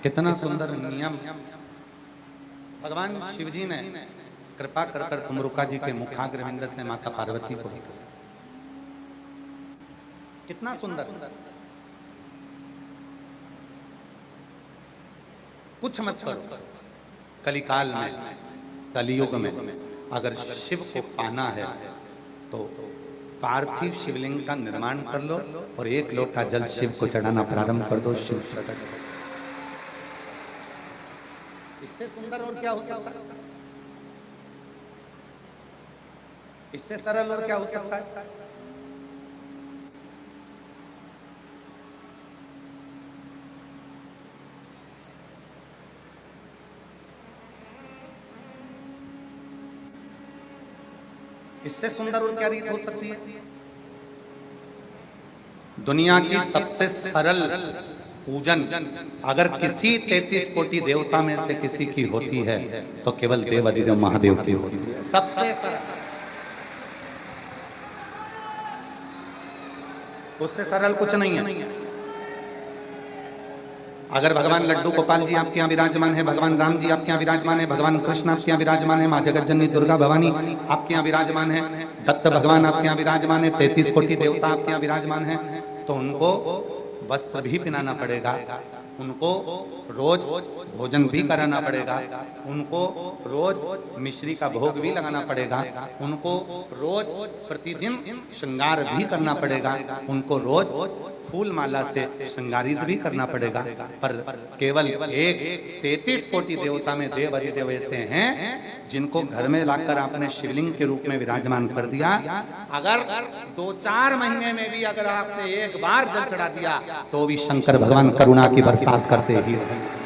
कितना सुंदर नियम भगवान शिवजी ने कृपा कर कर तुमरुका जी के मुखाग्रविंद से माता पार्वती को भी कहा। कितना सुंदर। कुछ मत करो, कलिकाल में, कलियुग में अगर शिव को पाना है तो पार्थिव शिवलिंग का निर्माण कर लो और एक लोटा जल शिव को चढ़ाना प्रारंभ कर दो, शिव प्रकट हो। इससे सुंदर और क्या हो सकता है? इससे सरल और क्या हो सकता है? इससे सुंदर और क्या रीत हो सकती है? दुनिया की सबसे सरल पूजन अगर किसी 33 कोटि देवता में से किसी की होती है तो केवल देव अधिदेव महादेव की होती है। सबसे सरल, उससे सरल कुछ नहीं है। अगर भगवान लड्डू गोपाल जी आपके यहाँ विराजमान है, भगवान राम जी आपके यहाँ विराजमान है, भगवान कृष्ण आपके यहाँ विराजमान है, माँ जगत जननी दुर्गा भवानी आपके यहाँ विराजमान है, दत्त भगवान आपके यहाँ विराजमान है, 33 कोटि देवता आपके यहाँ विराजमान है, तो उनको वस्त्र भी पहनाना पड़ेगा, उनको रोज भोजन भी कराना पड़ेगा, उनको रोज मिश्री का भोग भी लगाना पड़ेगा, उनको रोज प्रतिदिन श्रृंगार भी करना पड़ेगा, उनको रोज फूल माला से श्रृंगारित भी करना पड़ेगा। पर केवल एक 33 कोटि देवता में देव अधिदेव ऐसे हैं जिनको घर में लाकर आपने शिवलिंग के रूप में विराजमान कर दिया। अगर 2-4 महीने में भी अगर आपने एक बार जल चढ़ा दिया तो भी शंकर भगवान करुणा की बरसात करते ही रहेंगे।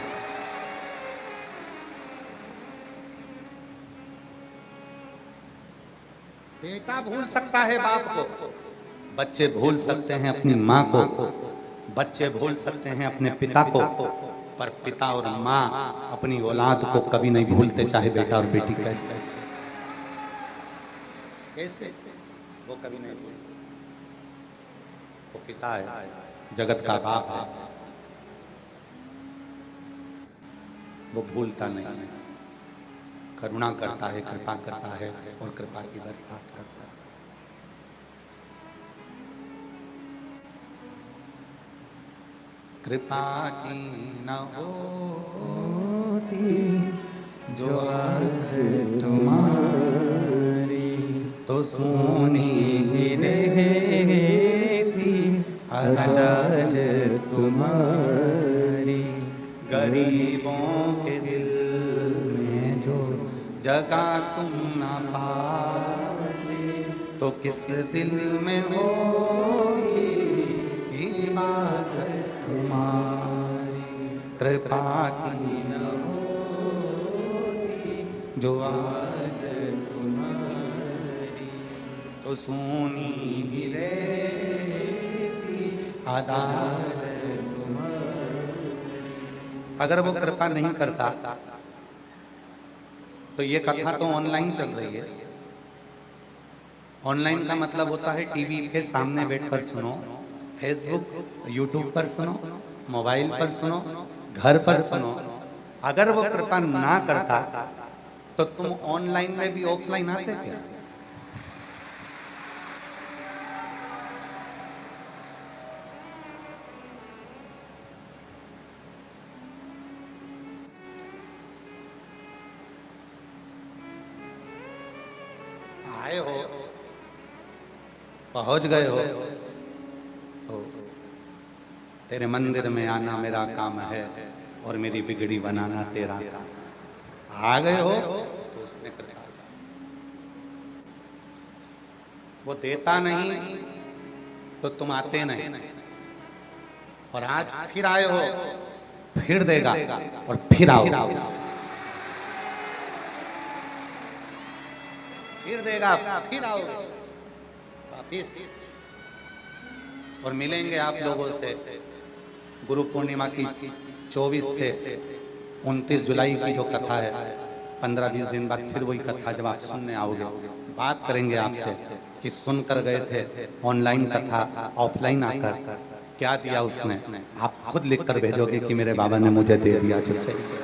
बेटा भूल सकता है बाप को, बच्चे भूल सकते हैं अपनी माँ को, बच्चे भूल सकते हैं अपने पिता को, पर पिता और माँ अपनी औलाद को कभी नहीं भूलते, चाहे बेटा और बेटी कैसे कैसे वो कभी नहीं भूलते। वो पिता है, जगत का बाप है, वो भूलता नहीं है, करुणा करता है, कृपा करता है और कृपा की बरसात करता है। कृपा की न होती जो आदत तुम्हारी तो सोनी ही रहती अदालत तुम्हारी। गरीबों के दिल में जो जगह तुम न पाते तो किस दिल में होगी इबादत तुम्हारी। कृपा की न होती जो आदत तुम्हारी तो सोनी भी रहती अदालत तुम्हारी। अगर वो कृपा नहीं करता तो ये कथा तो ऑनलाइन चल रही है। ऑनलाइन का मतलब होता है टीवी के सामने बैठकर सुनो, फेसबुक यूट्यूब पर सुनो, मोबाइल पर सुनो, घर पर सुनो। अगर वो कृपा ना करता तो तुम ऑनलाइन में भी ऑफलाइन आते क्या? आए हो, पहुंच गए हो तो तेरे मंदिर में आना मेरा काम है और मेरी बिगड़ी बनाना तेरा काम। आ गए हो तो उसने कृपा, वो देता नहीं तो तुम आते नहीं, और आज फिर आए हो, फिर देगा और फिर आओ, फिर देगा, फिर आओ वापिस। और मिलेंगे आप लोगों से गुरु पूर्णिमा की 24 से 29 जुलाई की जो कथा है, 15-20 दिन बाद फिर वही कथा जब आप सुनने आओगे, बात करेंगे आपसे कि सुनकर गए थे ऑनलाइन कथा, ऑफलाइन आकर क्या दिया उसने, आप खुद लिख कर भेजोगे कि मेरे बाबा ने मुझे दे दिया जो चाहिए।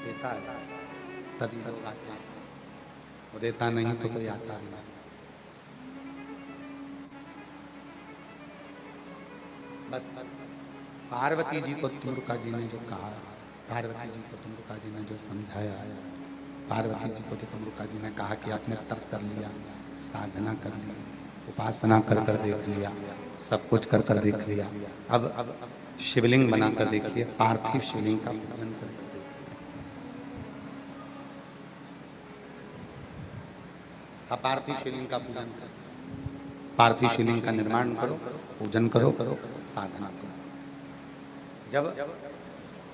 देता है तभी लोग आते हैं, वो देता नहीं तो कोई आता नहीं। बस पार्वती जी को तुमरुका जी ने जो कहा, पार्वती जी को तुमरुका जी ने जो समझाया, पार्वती जी को तो तुमरुका जी ने कहा कि आपने तप कर लिया, साधना कर ली, उपासना कर कर देख लिया, सब कुछ कर कर देख लिया, अब शिवलिंग बना कर देखिए, पार्थिव शिवलिंग का पूजन कर देखिए। पार्थिव शिवलिंग का पूजन करो, पार्थिव शिवलिंग का निर्माण करो, पूजन करो, साधना करो। जब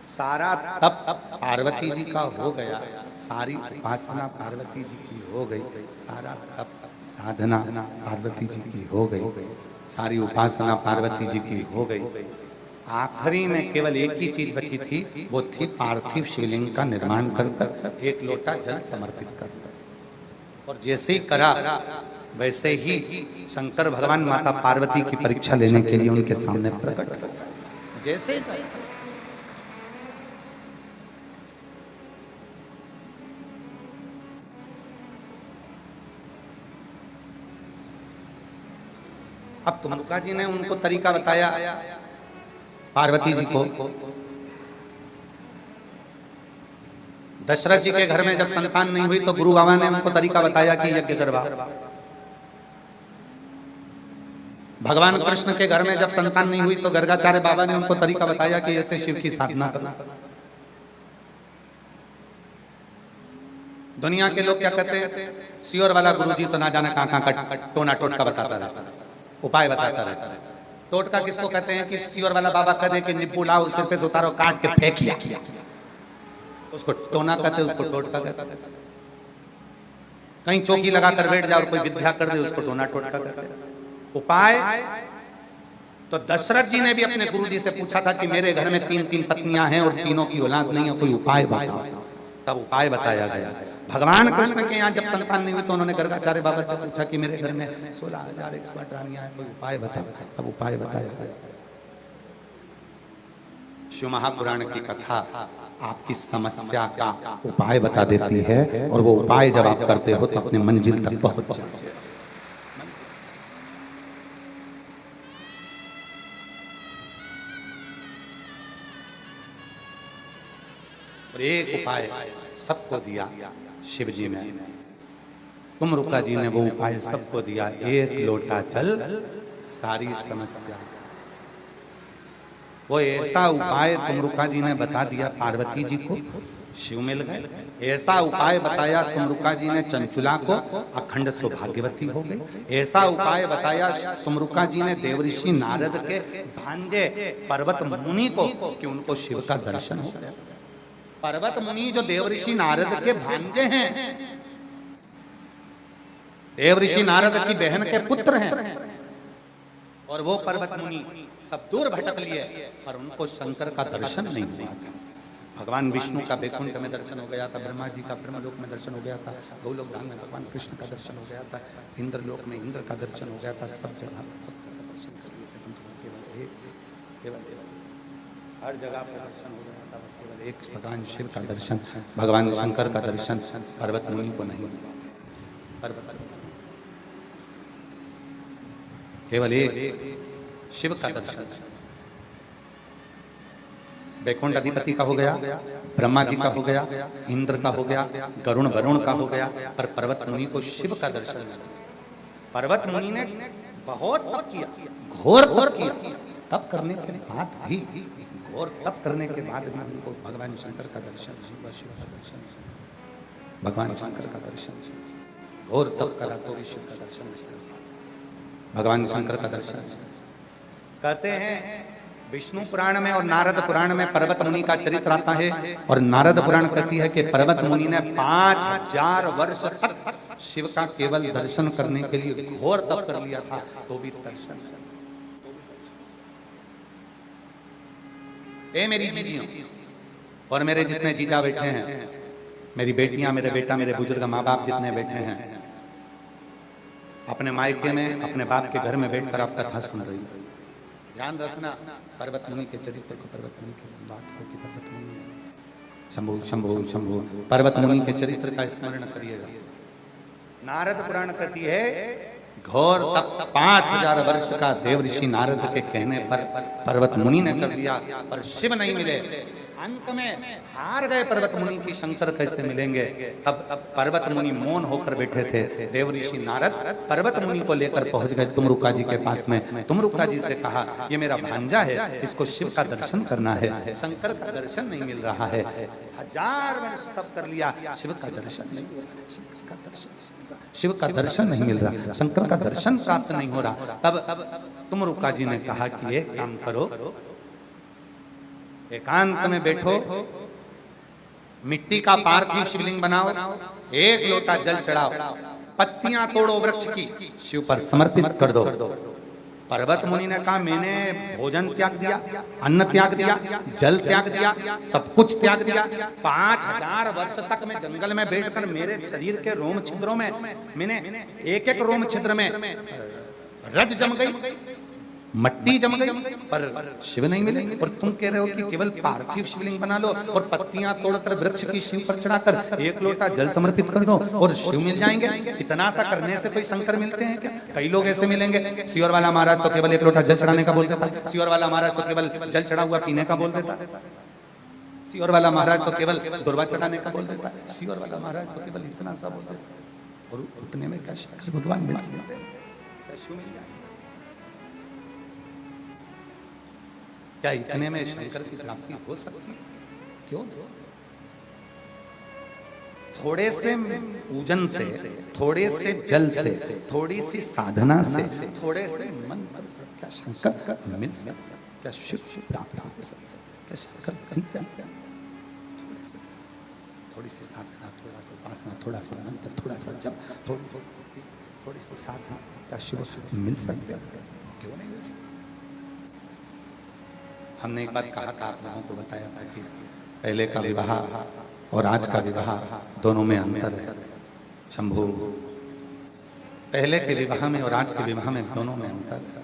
सारा तप पार्वती जी का हो गया, सारी उपासना पार्वती जी की हो गई, सारा तप साधना पार्वती जी की हो गई, सारी उपासना पार्वती जी की हो गई, आखिरी में केवल एक ही चीज बची थी, वो थी पार्थिव शिवलिंग का निर्माण कर एक लोटा जल समर्पित कर। और जैसे ही करा वैसे ही शंकर भगवान माता पार्वती की परीक्षा लेने के लिए उनके सामने प्रकट हो गए। जैसे ही अब तुमरुका जी ने उनको तरीका बताया पार्वती जी को। दशरथ जी के घर में जब संतान नहीं हुई तो गुरु बाबा ने उनको तरीका बताया कि यज्ञ करवा। भगवान कृष्ण के घर में जब संतान नहीं हुई तो गर्गाचार्य बाबा ने उनको तरीका बताया कि ऐसे शिव की साधना करना। दुनिया के लोग क्या कहते हैं, सियोर वाला गुरुजी तो ना जाने कहां कहां का टोना टोटका बताता रहता है, उपाय बताता रहता है। टोटका किसको कहते हैं कि सियोर वाला बाबा कह दे कि निब्बू लाओ, सिर पे से उतारो, काट के फेंकिया, उसको टोना कहते, उसको टोटका कहते। कहीं चौकी लगाकर बैठ जाए और कोई विद्या कर दे, उसको टोना टोटका कहते। उपाय तो दशरथ जी ने भी अपने गुरुजी से पूछा था कि मेरे घर में 3 पत्नियां हैं और तीनों की औलाद नहीं है, कोई उपाय बताओ। तब उपाय बताया गया। भगवान कृष्ण के यहाँ जब संतान नहीं हुई तो उन्होंने गर्गाचार्य बाबा से पूछा कि मेरे घर में 16,108 रानियां हैं, कोई उपाय बताओ। तब उपाय बताया गया। शिव महापुराण की कथा आपकी समस्या का उपाय बता देती है, और वो उपाय जब आप करते हो तो अपने मंजिल तक पहुंच जाते हो। और एक उपाय सबको दिया शिव जी ने, तुमरुका जी ने वो उपाय सबको दिया। एक लोटा जल सारी समस्या। वो ऐसा उपाय तुमरुका जी ने बता दिया पार्वती जी को, शिव मिल गए। ऐसा उपाय बताया तुमरुका जी ने चंचुला को, अखंड सौभाग्यवती हो गई। ऐसा उपाय बताया तुमरुका जी ने देवऋषि नारद के भांजे पर्वत मुनि को कि उनको शिव का दर्शन हो गया। पर्वत मुनि जो देवऋषि नारद के भांजे हैं, देवऋषि नारद की बहन के पुत्र हैं, और वो पर्वत मुनि सब दूर भटक लिए पर उनको शंकर का दर्शन नहीं हुआ था। भगवान विष्णु का वैकुंठ में दर्शन हो गया था, ब्रह्मा जी का ब्रह्मलोक में दर्शन हो गया था, गोलोक धाम में भगवान कृष्ण का दर्शन हो गया था, इंद्रलोक में इंद्र का दर्शन हो गया था। सब जगह दर्शन कर लिए थे, केवल हर जगह पर दर्शन हो गया था। बस केवल एक भगवान शिव का दर्शन, भगवान शंकर का दर्शन पर्वत मुनि को नहीं हुआ। केवल एक शिव का दर्शन वैकुंठ अधिपति का हो गया, ब्रह्मा जी का हो गया, इंद्र का हो गया, गरुण वरुण का हो गया, पर पर्वत मुनि को शिव का दर्शन नहीं। पर्वत मुनि ने बहुत तप किया, घोर तप किया। तप करने के बाद भी, घोर तप करने के बाद भी उनको भगवान शंकर का दर्शन, शिव का दर्शन, भगवान शंकर का दर्शन, घोर तप करा तो भी शिव का दर्शन नहीं कर पाया। भगवान शंकर का दर्शन कहते हैं विष्णु पुराण में और नारद पुराण में पर्वत मुनि का चरित्र आता है, और नारद पुराण कहती है कि पर्वत मुनि ने 5000 वर्ष तक शिव का केवल दर्शन करने के लिए घोर तप कर लिया था, तो भी दर्शन। ए मेरी जीजियों और मेरे जितने जीजा बैठे हैं, मेरी बेटियां, मेरे बेटा, मेरे बुजुर्ग माँ बाप जितने बैठे हैं, अपने मायके में अपने बाप के घर में बैठकर आप कथा सुन रही हो, ध्यान रखना पर्वत मुनि के चरित्र को, पर्वत मुनि के संवाद को, कि पर्वत मुनि ने शंभु शंभु शंभु पर्वत मुनि के चरित्र का स्मरण करिएगा। नारद पुराण कहती है घोर तप 5000 वर्ष का देव ऋषि नारद के कहने पर पर्वत मुनि ने कर दिया, पर शिव नहीं मिले। अंत में हार गए पर्वत मुनि की, शंकर कैसे मिलेंगे। तब पर्वत मुनि मौन होकर बैठे थे। देव ऋषि नारद पर्वत मुनि को लेकर पहुंच गए तुमरुका जी के पास में। तुमरुका जी से कहा ये मेरा भांजा है, इसको शिव का दर्शन करना है, शंकर का दर्शन नहीं मिल रहा है। 1000 वर्ष तप कर लिया, शिव का दर्शन नहीं हो रहा, शंकर का दर्शन, शिव का दर्शन नहीं मिल रहा, शंकर का दर्शन प्राप्त नहीं हो रहा। तब तुमरुका जी ने कहा कि एक काम करो, एकांत में बैठो, मिट्टी का पार्थिव शिवलिंग बनाओ, एक लोटा जल चढ़ाओ, पत्तियां तोड़ो वृक्ष की, शिव पर समर्पित कर दो। पर्वत मुनि ने कहा मैंने भोजन त्याग दिया, अन्न त्याग दिया, जल त्याग दिया, सब कुछ त्याग दिया। 5000 वर्ष तक मैं जंगल में बैठकर मेरे शरीर के रोम छिद्रों में मैंने एक एक रोम छिद्र में रज जम गई, मट्टी जम गई, पर शिव नहीं मिले। और तुम कह रहे हो कि केवल पार्थिव शिवलिंग बना लो और पत्तियां तोड़कर वृक्ष की शिव पर चढ़ाकर एक लोटा जल समर्पित कर दो और शिव मिल जाएंगे। इतना सा करने से कोई शंकर मिलते हैं क्या? कई लोग ऐसे मिलेंगे। सियोर वाला महाराज तो केवल एक लोटा जल चढ़ाने का बोल देता, सियोर वाला महाराज तो केवल जल चढ़ा हुआ पीने का बोल देता, सियोर वाला महाराज तो केवल दुर्वा चढ़ाने का बोल देता, सियोर वाला महाराज तो केवल इतना सा बोल देता। और उतने में क्या भगवान मिल सकते हैं? क्या इतने में शंकर की प्राप्ति हो सकती है? क्यों? थोड़े से पूजन से, थोड़े से जल से, थोड़ी सी साधना से, थोड़े से मंत्र से क्या शंकर मिल सकता? क्या शिव प्राप्त हो सकता? क्या शंकर कहीं क्या? थोड़ी सी साधना, थोड़ा सा उपासना, थोड़ा सा मंत्र, थोड़ा सा जप, थोड़ी सी साधना, क्या शिव मिल सकता? क्यों नहीं मिल सकता? हमने एक बार कहा था, आप लोगों को बताया था कि पहले का विवाह और आज का विवाह दोनों में अंतर है। शंभु, पहले के विवाह में और आज के विवाह में दोनों में अंतर है।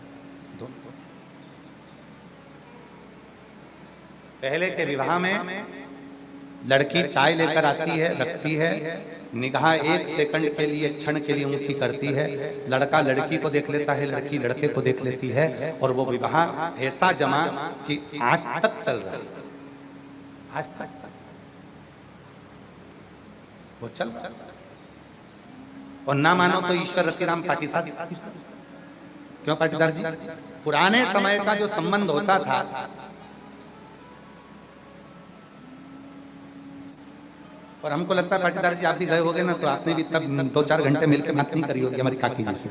पहले के विवाह में लड़की चाय लेकर आती है, रखती है, निगाह 1 सेकंड के लिए, क्षण के लिए ऊंची करती है, लड़का लड़की को देख लेता है, लड़की लड़के को देख लेती है, और वो विवाह ऐसा जमा कि आज तक चल रहा है, आज तक वो चल रहा है। और ना मानो तो ईश्वर रतिराम पाटीदार। क्यों पाटीदार जी? पुराने समय का जो संबंध होता था, और हमको लगता है पाटीदार जी आप भी गए होगे ना, तो आपने भी तब 2-4 घंटे मिलकर बात नहीं करी होगी हमारी काकी जी से।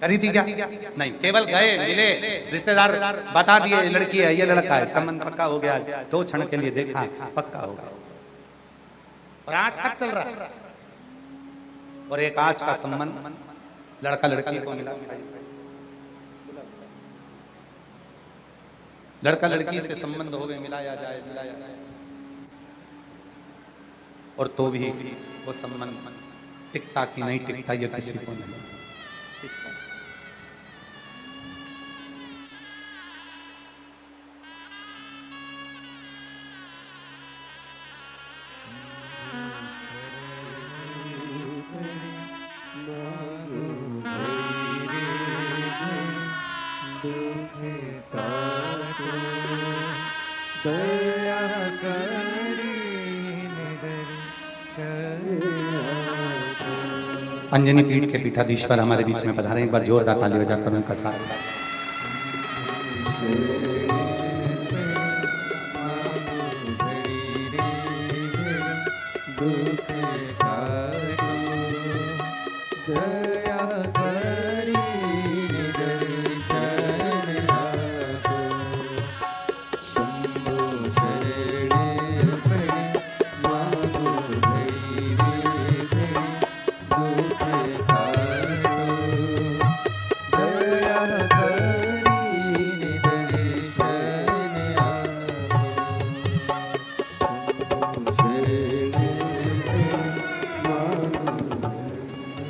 करी थी क्या? नहीं, केवल गए, मिले, रिश्तेदार बता दिए लड़की है, ये लड़का है, संबंध पक्का हो गया, 2 क्षण के लिए देखा, पक्का हो गया, और आज तक चल रहा है। और एक आज का संबंध लड़का लड़की को मिला, लड़का लड़की से संबंध हो गए, मिलाया जाए, मिलाया जाए, और तो भी वो संबंध टिकता कि नहीं टिकता ये किसी को नहीं। अंजनी पीठ के पीठाधीश्वर हमारे बीच में पधारे, एक बार जोरदार ताली बजाकर उनका साथ।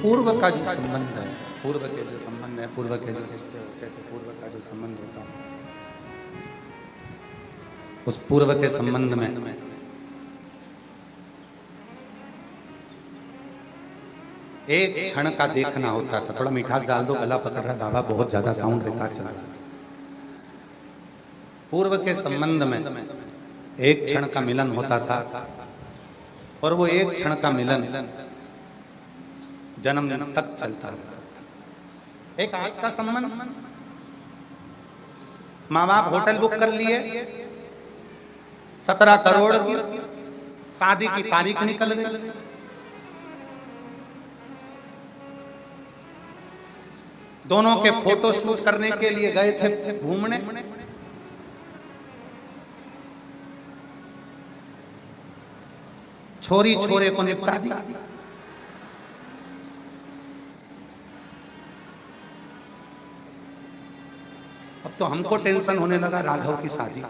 पूर्व का जो संबंध है, पूर्व के जो संबंध है, पूर्व के जो रिश्ते होते थे, पूर्व का जो संबंध होता है, उस पूर्व के संबंध में एक क्षण का देखना होता था। थोड़ा मिठास डाल दो, गला पकड़ रहा बाबा, बहुत ज्यादा साउंड रिकॉर्ड चल रहा है। पूर्व के संबंध में एक क्षण का मिलन होता था और वो एक क्षण का मिलन जन्म तक चलता रहता था। एक आज का संबंध, माँ बाप होटल बुक कर लिए, 17 करोड़ की शादी की तारीख निकल गई, दोनों के फोटो शूट करने के लिए गए थे घूमने, छोरी छोरे को निपटा दिया। अब तो हमको टेंशन होने लगा राघव की शादी का।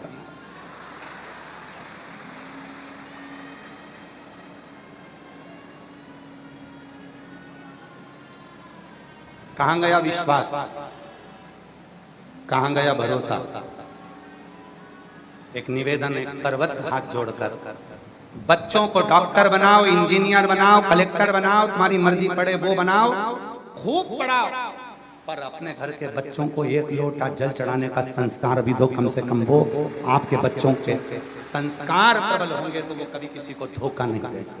कहां गया विश्वास, कहां गया भरोसा। एक निवेदन, एक करवत हाथ जोड़कर, बच्चों को डॉक्टर बनाओ, इंजीनियर बनाओ, कलेक्टर बनाओ, तुम्हारी मर्जी पड़े वो बनाओ, खूब पढ़ाओ, पर अपने घर के बच्चों को एक लोटा जल चढ़ाने का संस्कार भी दो कम से कम। वो आपके बच्चों के संस्कार प्रबल होंगे तो वो कभी किसी को धोखा नहीं देगा।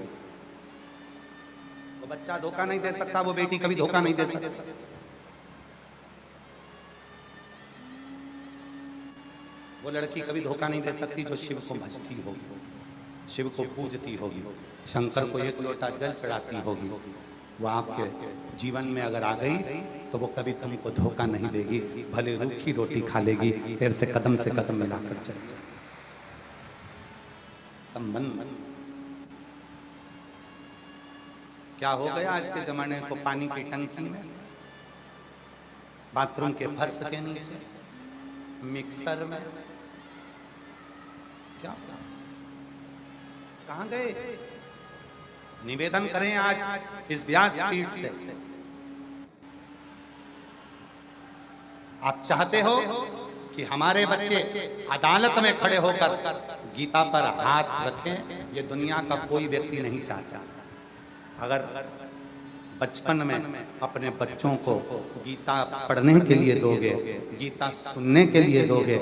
वो बच्चा धोखा नहीं दे सकता, वो बेटी कभी धोखा नहीं दे सकती। वो लड़की कभी धोखा नहीं दे सकती जो शिव को भजती होगी, शिव को पूजती होगी, शंकर को एक लोटा जल चढ़ाती होगी। वो आपके जीवन में अगर आ गई तो वो कभी तुमको धोखा नहीं देगी, भले रूखी रोटी खा लेगी, फिर से कदम मिलाकर चल जाए। संबंध क्या हो गया आज के जमाने को, पानी की टंकी में, बाथरूम के फर्श के नीचे, मिक्सर में, क्या कहां गए? निवेदन करें आज इस व्यासपीठ से, आप चाहते हो कि हमारे बच्चे अदालत में खड़े होकर गीता पर हाथ रखें? ये दुनिया का कोई व्यक्ति नहीं चाहता। अगर बचपन में अपने बच्चों को गीता पढ़ने के लिए दोगे, गीता सुनने के लिए दोगे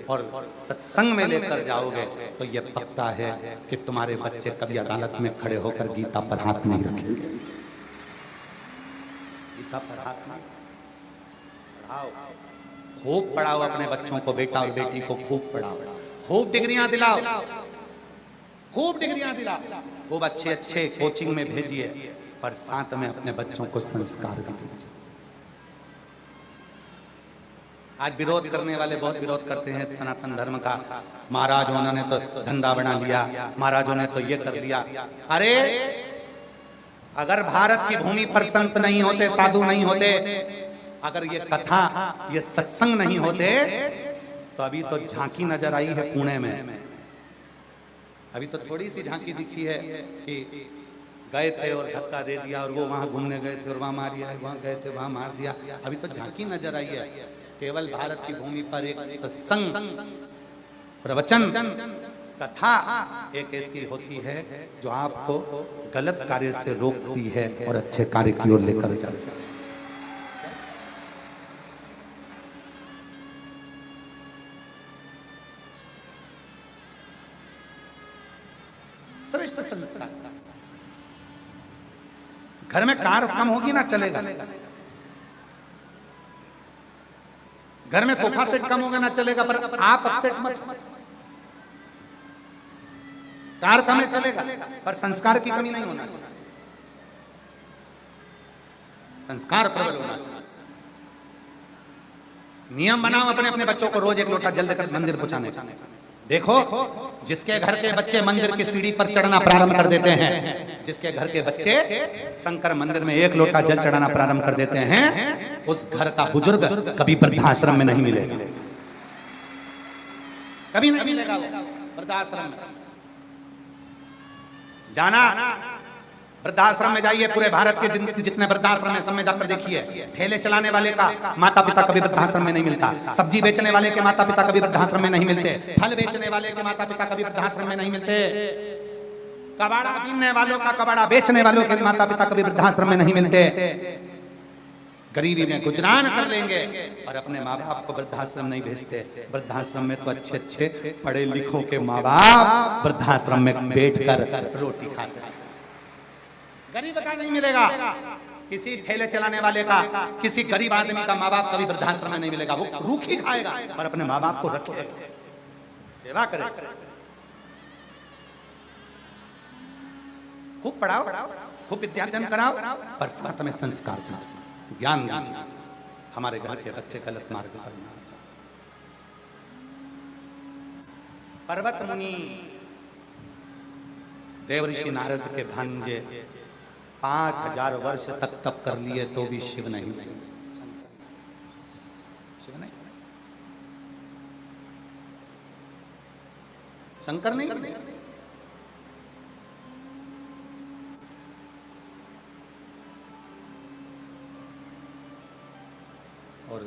और सत्संग में लेकर जाओगे तो ये पक्का है कि तुम्हारे बच्चे कभी अदालत में खड़े होकर गीता पर हाथ नहीं रखेंगे। गीता पर हाथ नहीं पढ़ाओ, खूब पढ़ाओ अपने बच्चों को, बेटा और बेटी को खूब पढ़ाओ, खूब डिग्रियां दिलाओ, खूब डिग्रियां दिलाओ, खूब अच्छे अच्छे कोचिंग में भेजिए, पर साथ में अपने बच्चों को संस्कार भी दीजिए। आज विरोध करने वाले बहुत विरोध करते हैं सनातन धर्म का। महाराजों ने तो धंधा बना लिया, महाराजों ने तो ये कर लिया। अरे अगर भारत की भूमि पर संत नहीं होते, साधु नहीं होते, अगर ये कथा, ये सत्संग नहीं होते तो अभी तो झांकी नजर आई है पुणे में। अभी तो थोड़ी सी झांकी दिखी है कि गए थे और धक्का दे दिया, और वो वहां घूमने गए थे और वहां मार दिया, वहां गए थे वहां मार दिया। अभी तो झांकी नजर आई है। केवल भारत की भूमि पर एक सत्संग, प्रवचन, कथा एक ऐसी होती है जो आपको गलत कार्य से रोकती है और अच्छे कार्य की ओर लेकर जाती है। श्रेष्ठ संस्कार। घर में कार कम होगी ना चलेगा, घर में सोफा सेट कम होगा ना चलेगा, पर आप अपसेट मत। कार कम है चलेगा, पर संस्कार की कमी नहीं होना चाहिए, संस्कार प्रबल होना चाहिए। नियम बनाओ अपने अपने बच्चों को रोज एक लोटा जल देकर मंदिर पहुंचाने का। देखो जिसके घर के बच्चे मंदिर की सीढ़ी पर चढ़ना प्रारंभ कर देते हैं, जिसके घर के बच्चे शंकर मंदिर में एक लोटा जल चढ़ाना प्रारंभ कर देते हैं, उस घर का बुजुर्ग कभी वृद्धाश्रम में नहीं मिलेगा, कभी नहीं मिलेगा वो वृद्धाश्रम में। जाना वृद्धाश्रम में जाइए, पूरे भारत के जितने वृद्धाश्रम है सब में जाकर देखिए, ठेले चलाने वाले का माता पिता कभी वृद्धाश्रम में नहीं मिलता, सब्जी बेचने वाले के माता पिता कभी वृद्धाश्रम में नहीं मिलते, फल बेचने वाले के माता पिता कभी वृद्धाश्रम में नहीं मिलते, कबाड़ा पीने वालों का, कबाड़ा बेचने वालों के माता पिता कभी वृद्धाश्रम में नहीं मिलते। गरीबी में गुजरान कर लेंगे और अपने माँ बाप को वृद्धाश्रम नहीं भेजते। वृद्धाश्रम में तो अच्छे अच्छे पढ़े लिखों के माँ बाप वृद्धाश्रम में बैठकर रोटी खाते हैं। गरीब का नहीं मिलेगा, किसी ठेले चलाने वाले का, किसी गरीब आदमी का माँ बाप कभी वृद्धाश्रम में नहीं मिलेगा। वो रूखी खाएगा और अपने माँ बाप को रखे, सेवा करे, खूब पढ़ाओ, खूब विद्याध्ययन कराओ, पर साथ में संस्कार दीजिए, ज्ञान दीजिए। हमारे घर के बच्चे गलत मार्ग पर ना जाए। पर्वत मुनि देवऋषि नारद के भांजे 5000 वर्ष तक तप कर लिए तो भी शिव नहीं बने। शिव नहीं, शंकर नहीं बने। और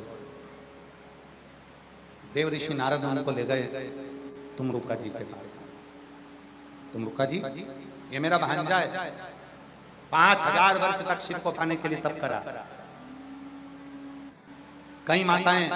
देवऋषि नारद उनको ले गए तुमरुका जी के पास। तुमरुका जी, ये मेरा भांजा है, 5000 वर्ष तक शिव को पाने के लिए तप करा। कई माताएं,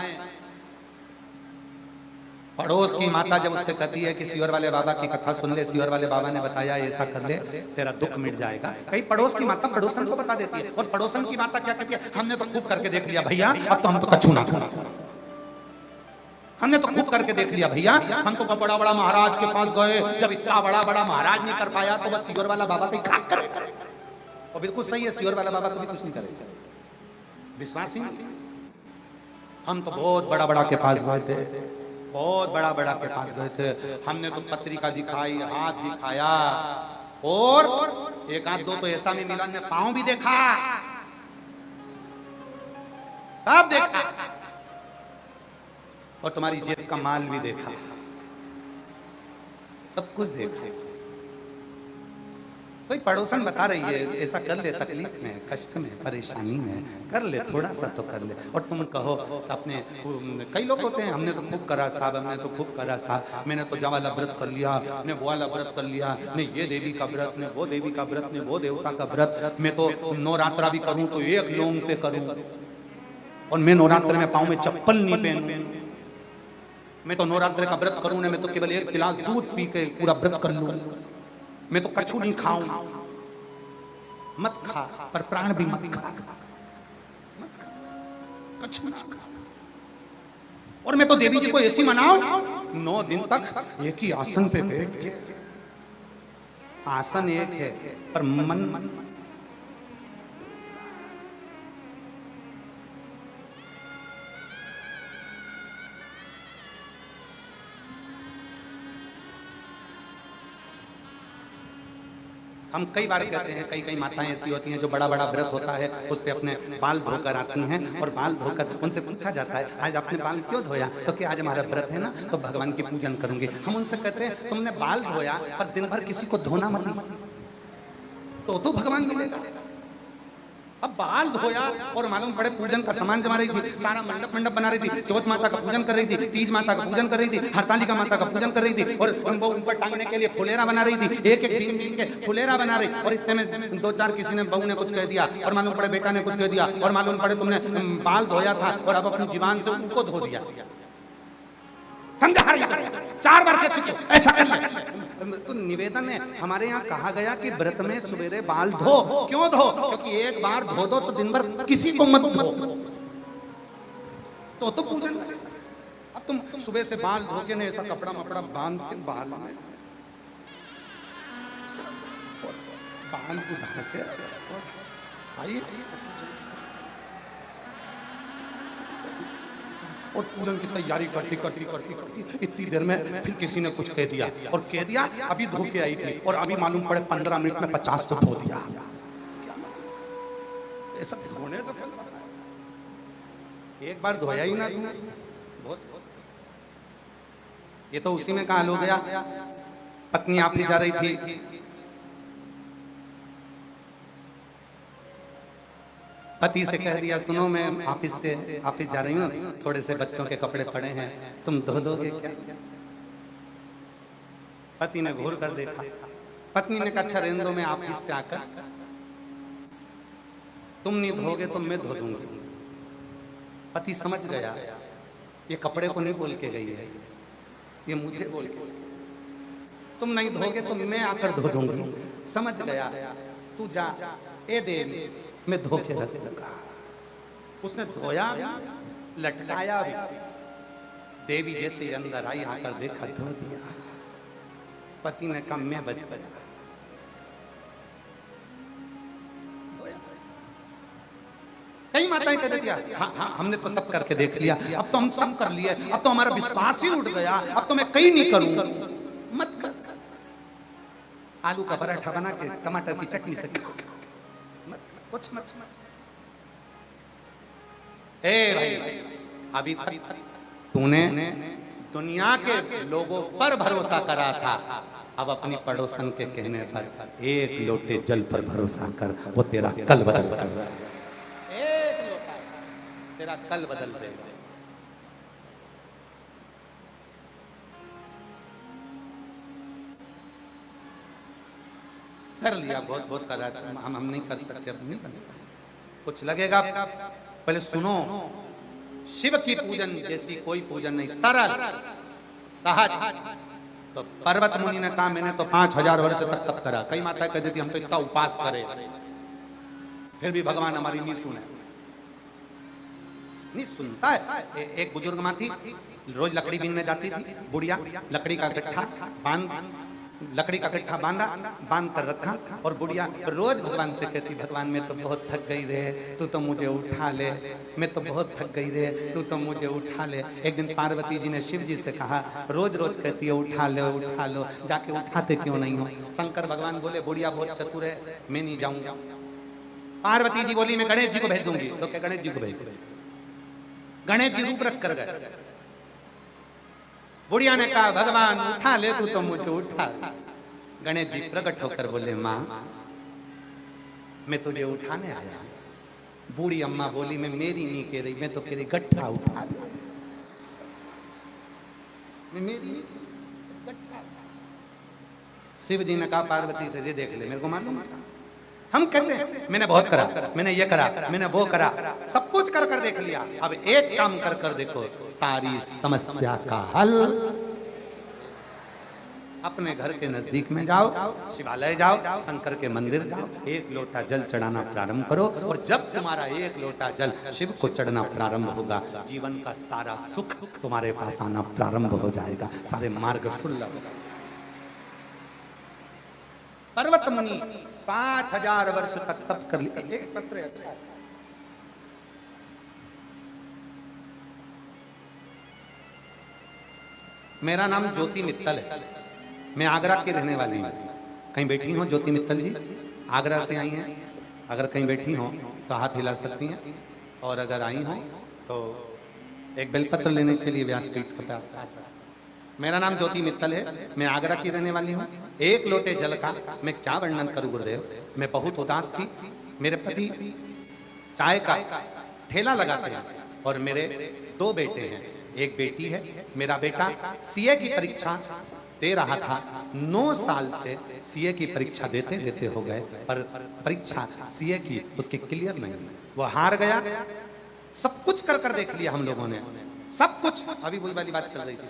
पड़ोस की माता जब उससे कहती है कि सियोर वाले बाबा की कथा सुन ले, सियोर वाले बाबा ने बताया ऐसा कर ले तेरा दुख मिट जाएगा, कई पड़ोस की माता पड़ोसन को बता देती है। और पड़ोसन की माता क्या कहती है, हमने तो खूब करके देख लिया भैया, अब तो हम तो कछू ना खाना, हमने तो खूब करके देख लिया भैया, हम तो बड़ा बड़ा महाराज के पास गए, जब इतना बड़ा बड़ा महाराज नहीं कर पाया तो बस सियोर वाला बाबा पे खाक करेगा। और बिल्कुल सही है, सियोर वाला बाबा कभी कुछ नहीं करेगा, विश्वास ही नहीं। हम तो बहुत बड़ा बड़ा के पास गए थे, बहुत बड़ा बड़ा के पास गए थे, हमने तो पत्रिका दिखाई, हाथ दिखाया, और एक आध दो तो ऐसा भी मिला, ने पांव भी देखा, सब देखा, और तुम्हारी जेब का माल भी देखा, सब कुछ देखा। कोई पड़ोसन बता रही है ऐसा कर ले, तकलीफ में, कष्ट में, परेशानी में, कर ले, थोड़ा सा तो कर ले। और तुम कहो अपने, कई लोग होते हैं हमने तो खूब करा साहब, हमने तो खूब करा साहब, मैंने तो जवाला व्रत कर लिया, ने वो वाला व्रत कर लिया, ने ये देवी का व्रत, ने वो देवी का व्रत, ने वो देवता का व्रत, मैं तो नवरात्रा भी करूं तो एक लोंग पे करूं, और मैं नवरात्र में पाँव में चप्पल नहीं पहनूं, मैं तो नवरात्र का व्रत करूं, मैं तो केवल 1 गिलास दूध पी के पूरा व्रत कर लूं, मैं तो कछू नहीं खाऊं। मत खा, पर प्राण भी मत खा, कछू ना खा। और मैं तो देवी जी को ऐसी मनाऊं 9 दिन तक एक ही आसन पे बैठ के, आसन एक है पर मन हम कई बार कहते हैं, कई माताएं ऐसी होती हैं जो बड़ा बड़ा व्रत होता है उस पे अपने बाल धोकर आती हैं, और बाल धोकर उनसे पूछा जाता है आज आपने बाल क्यों धोया, तो क्या आज हमारा व्रत है ना तो भगवान की पूजन करूंगी। हम उनसे कहते हैं तुमने बाल धोया पर दिन भर किसी को धोना मत, तो भगवान मिलेगा। अब बाल धोया और मालूम पड़े पूजन का सामान जमा रही थी, सारा मंडप बना रही थी, चौथ माता का पूजन कर रही थी, तीज माता का पूजन कर रही थी, हरतालिका माता का पूजन कर रही थी, और उनको ऊपर टांगने के लिए फुलेरा बना रही थी, एक बीन के फुलेरा बना रही। और इतने में 2-4 किसी ने, बहू ने कुछ कह दिया, और मालूम पड़े बेटा ने कुछ कह दिया, और मालूम पड़े तुमने बाल धोया था और अब अपनी जीवान से उनको धो दिया। समझा? 4 बार कह चुके, ऐसा तो निवेदन है। हमारे यहाँ कहा गया कि व्रत में सवेरे बाल धो, क्यों धो? क्योंकि एक बार धो दो तो दिन भर किसी को मत धो, तो पूजन। अब तुम सुबह से बाल धो के ने ऐसा कपड़ा मपड़ा बांध के बाल में बाल को धो के आइए और पूजन की तैयारी करती इतनी देर में फिर किसी ने कुछ कह दिया, और कह दिया अभी धो के आई थी और अभी मालूम पड़े 15 मिनट में 50 को धो दिया। ऐसा धोने से एक बार धोया ही ना तुमने, बहुत ये तो उसी में कहां हो गया। पत्नी आप ही जा रही थी, पति से कह दिया, सुनो मैं ऑफिस जा रही हूँ, थोड़े से बच्चों के कपड़े पड़े हैं, तुम धो दोगे क्या? पति ने घूर कर देखा। पत्नी ने कहा, अच्छा रहने दो, मैं ऑफिस से आकर, तुम नहीं धोगे तो मैं धो दूंगी। पति समझ गया, ये कपड़े को नहीं बोल के गई है, ये मुझे बोल के, तुम नहीं धोगे तो मैं आकर धो दूंगी। समझ गया, तू जा, ए देवी मैं धो के रख दूंगा। उसने धोया, लटकाया भी। देवी जैसे ही अंदर आई, आकर देखा, धो दिया। पति ने कहा, मैं बच गया। कई माताएं कह देती है, हाँ हमने तो सब करके देख लिया, अब तो हम सब कर लिए, अब तो हमारा विश्वास ही उठ गया, अब तो मैं कहीं नहीं करूंगा। मत कर। आलू का पराठा बना के टमाटर की चटनी से खाओ, कुछ मत। ए भाई, अभी तक तूने दुनिया के लोगों पर भरोसा करा था, अब अपनी पड़ोसन के कहने पर एक लोटे जल पर भरोसा कर, वो तेरा कल बदल देगा। एक लोटा तेरा कल बदल देगा। कर लिया, बहुत कर रहा था, हम नहीं कर सकते, अब नहीं बनेगा, कुछ लगेगा। पहले सुनो, शिव की पूजन जैसी कोई पूजन नहीं, सरल सहज। तो पर्वत मुनि ने कहा, मैंने तो 5000 वर्ष तक तप करा। कई माता कह देती हम तो इतना उपास करें, फिर भी भगवान हमारी नहीं सुने, नहीं सुनता है। एक बुजुर्ग माँ थी, रोज लकड़ी बीनने जाती थी, बुढ़िया लकड़ी का गट्ठा बांध कर रखा, और बुढ़िया रोज भगवान से कहती, भगवान मैं तो बहुत थक गई रे, तू तो मुझे उठा ले, मैं तो बहुत थक गई रे, तू तो मुझे उठा ले। एक दिन पार्वती जी ने शिव जी से कहा, रोज रोज कहती है उठा लो, जाके उठाते क्यों नहीं हो? शंकर भगवान बोले, बुढ़िया बहुत चतुर है, मैं नहीं जाऊंगा। पार्वती जी बोली, मैं गणेश जी को भेज दूंगी। तो क्या गणेश जी को भेज दे? गणेश जी रूप रख कर गए। बुढ़िया ने कहा, भगवान उठा ले, तू तो मुझे उठा। गणेश जी प्रकट होकर बोले, माँ मैं तुझे उठाने आया। बूढ़ी अम्मा बोली, मैं मेरी नहीं कह रही, मैं तो कह रही गट्ठा उठा ले, मैं मेरी नहीं गट्ठा। शिव जी ने कहा पार्वती से, ये देख ले, मेरे को मालूम था। हम कहते हैं मैंने बहुत करा, मैंने ये करा, मैंने वो करा, सब कुछ कर देख लिया, अब एक काम कर देखो, सारी समस्या का हल। अपने घर के नजदीक में जाओ, शिवालय जाओ, शंकर के मंदिर जाओ, एक लोटा जल चढ़ाना प्रारंभ करो, और जब तुम्हारा एक लोटा जल शिव को चढ़ना प्रारंभ होगा, जीवन का सारा सुख तुम्हारे पास आना प्रारंभ हो जाएगा, सारे मार्ग सुलभ होगा। पर्वत मुनि 5000 वर्ष तक तप कर लिया। एक पत्र है, अच्छा मेरा नाम ज्योति मित्तल है, मैं आगरा की रहने वाली हूँ। कहीं बैठी हो ज्योति मित्तल जी? आगरा से आई हैं? अगर कहीं बैठी हो तो हाथ हिला सकती हैं, और अगर आई हो तो एक बेलपत्र लेने के लिए व्यासपीठ के पास आ सकते हैं। मेरा नाम ज्योति मित्तल है, मैं आगरा की रहने वाली हूँ। एक लोटे जल का मैं क्या वर्णन करूँ गुरुदेव, मैं बहुत उदास थी। मेरे पति चाय का ठेला लगाते हैं, और मेरे 2 बेटे हैं, एक बेटी है। मेरा बेटा सीए की परीक्षा दे रहा था, 9 साल से सीए की परीक्षा देते देते हो गए, पर परीक्षा सीए की उसकी क्लियर नहीं, वो हार गया। सब कुछ कर देख लिया हम लोगों ने, सब कुछ। अभी वही वाली बात चल रही थी,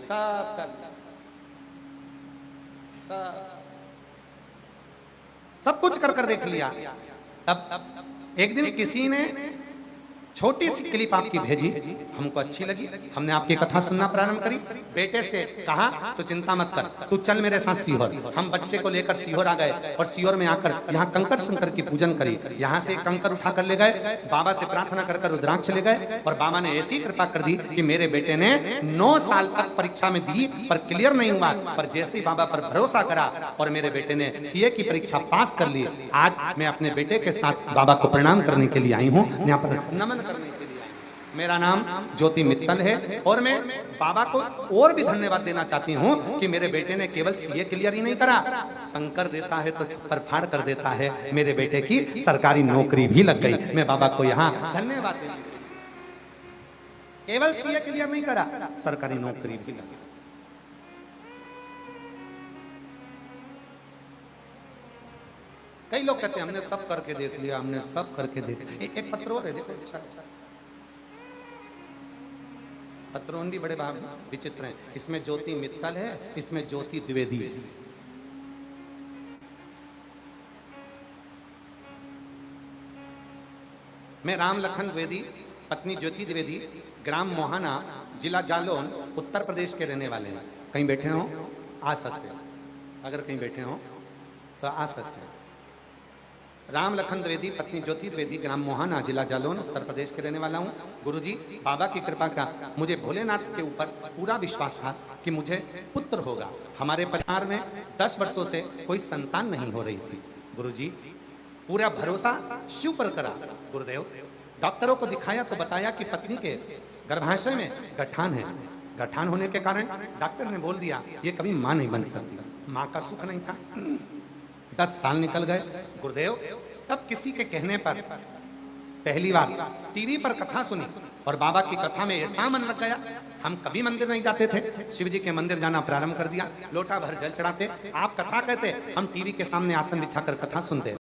सब कुछ कर देख लिया। तब एक दिन किसी ने छोटी सी क्लिप आपकी भेजी, हमको अच्छी लगी, हमने आपकी कथा सुनना प्रारंभ करी। बेटे से कहा तो चिंता मत कर, तू चल मेरे साथ सीहोर। हम बच्चे को लेकर सीहोर आ गए, और सीहोर में आकर यहाँ कंकर शंकर की पूजन करी। यहाँ से कंकर उठा कर ले गए, बाबा से प्रार्थना कर रुद्राक्ष ले गए, और बाबा ने ऐसी कृपा कर दी कि मेरे बेटे ने 9 साल तक परीक्षा में दी, पर क्लियर नहीं हुआ। पर जैसे ही बाबा पर भरोसा करा और मेरे बेटे ने सीए की परीक्षा पास कर ली, आज मैं अपने बेटे के साथ बाबा को प्रणाम करने के लिए आई हूँ, यहाँ पर नमन करने के लिए। मेरा नाम ज्योति मित्तल है और मैं बाबा को और भी धन्यवाद देना चाहती हूँ कि मेरे बेटे ने केवल सीए क्लियर ही नहीं करा, शंकर देता है तो छप्पर फाड़ कर देता है। मेरे बेटे की सरकारी नौकरी भी लग गई। मैं बाबा को यहाँ धन्यवाद देती हूँ। केवल सीए क्लियर नहीं करा, सरकारी नौकरी भी लगी। कई लोग कहते हैं हमने सब करके देख लिया, हमने सब करके देख लिया। एक पत्र और है, देखो अच्छा पत्रों भी बड़े विचित्र हैं। इसमें ज्योति मित्तल है, इसमें ज्योति द्विवेदी है। मैं राम लखन द्विवेदी, पत्नी ज्योति द्विवेदी, ग्राम मोहाना, जिला जालौन, उत्तर प्रदेश के रहने वाले हैं। कहीं बैठे हो आ सकते हैं, अगर कहीं बैठे हो तो आ सकते हैं। राम लखन द्विवेदी, पत्नी ज्योति द्विवेदी, ग्राम मोहाना, जिला जालौन, उत्तर प्रदेश के रहने वाला हूँ। गुरुजी, बाबा की कृपा का मुझे भोलेनाथ के ऊपर पूरा विश्वास था कि मुझे पुत्र होगा। हमारे परिवार में 10 वर्षों से कोई संतान नहीं हो रही थी। गुरुजी, पूरा भरोसा शिव पर करा। गुरुदेव, डॉक्टरों को दिखाया तो बताया कि पत्नी के गर्भाशय में गठान है। गठान होने के कारण डॉक्टर ने बोल दिया ये कभी मां नहीं बन सकती। मां का सुख नहीं था। 10 साल निकल गए। गुरुदेव, तब किसी के कहने पर पहली बार टीवी पर कथा सुनी और बाबा की कथा में ऐसा मन लग गया। हम कभी मंदिर नहीं जाते थे, शिव जी के मंदिर जाना प्रारंभ कर दिया। लोटा भर जल चढ़ाते, आप कथा कहते, हम टीवी के सामने आसन बिछाकर कथा सुनते।